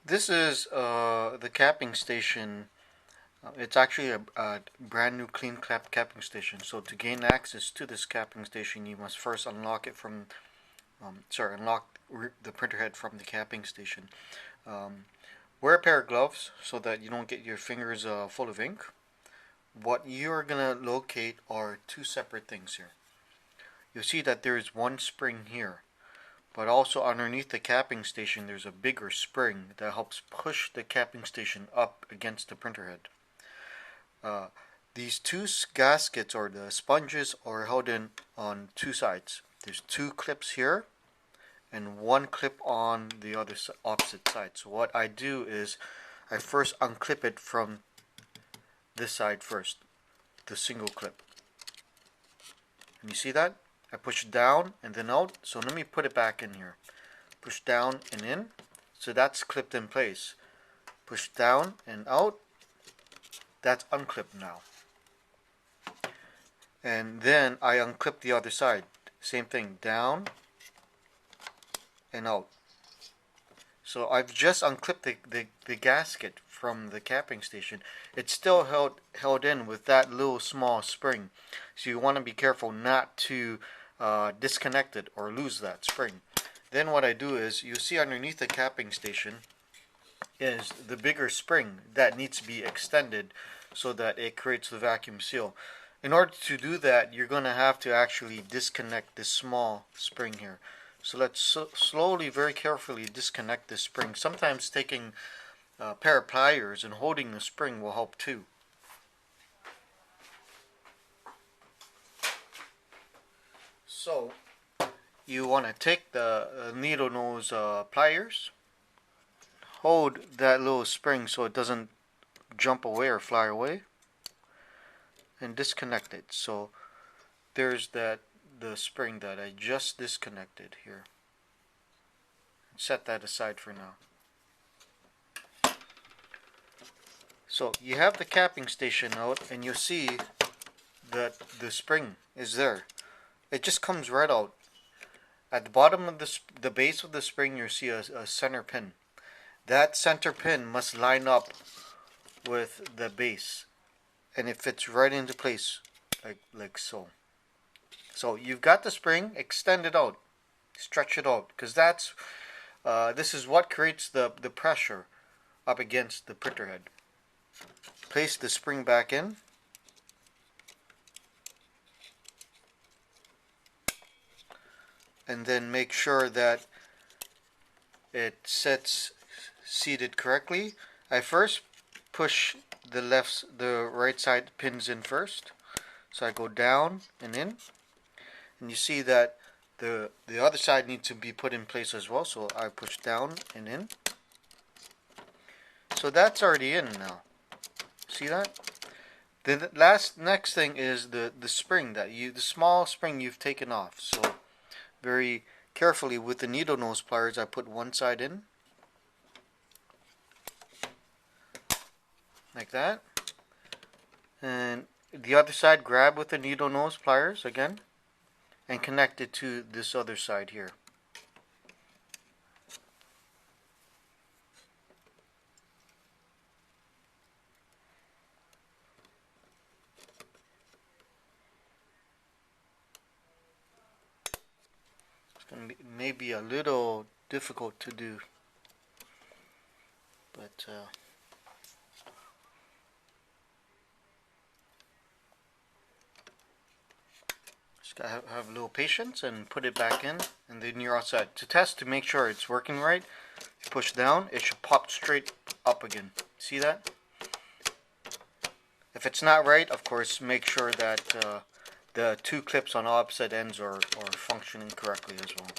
This is the capping station. It's actually a brand new clean capping station. So to gain access to this capping station, you must first unlock it from, unlock the printer head from the capping station. Wear a pair of gloves so that you don't get your fingers full of ink. What you're gonna locate are two separate things here. You'll see that there is one spring here, but also underneath the capping station there's a bigger spring that helps push the capping station up against the printer head. These two gaskets or the sponges are held in on two sides. There's two clips here and one clip on the other opposite side. So what I do is I first unclip it from this side first, the single clip. And you see that? I push down and then out. So let me put it back in here. Push down and in. So that's clipped in place. Push down and out. That's unclipped now. And then I unclip the other side. Same thing, down and out. So I've just unclipped the gasket from the capping station. It's still held in with that little small spring. So you want to be careful not to disconnect it or lose that spring. Then what I do is, you see underneath the capping station is the bigger spring that needs to be extended so that it creates the vacuum seal. In order to do that, you're going to have to actually disconnect this small spring here. So let's slowly, very carefully disconnect this spring. Sometimes taking a pair of pliers and holding the spring will help too. So you want to take the needle nose pliers, hold that little spring so it doesn't jump away or fly away, and disconnect it. So there's the spring that I just disconnected here. Set that aside for now. So you have the capping station out and you see that the spring is there. It just comes right out. At the bottom of the base of the spring, you see a center pin. That center pin must line up with the base, and it fits right into place, like so. So you've got the spring, extend it out, stretch it out, because this is what creates the pressure up against the printer head. Place the spring back in. And then make sure that it sits seated correctly. I first push the right side pins in first. So I go down and in. And you see that the other side needs to be put in place as well. So I push down and in. So that's already in now. See that? The next thing is the spring the small spring you've taken off. So very carefully with the needle nose pliers, I put one side in, like that, and the other side grab with the needle nose pliers again, and connect it to this other side here. Maybe a little difficult to do, but just gotta have a little patience and put it back in, and then you're outside. To test to make sure it's working right, you push down, it should pop straight up again. See that? If it's not right, of course, make sure that the two clips on opposite ends are functioning correctly as well.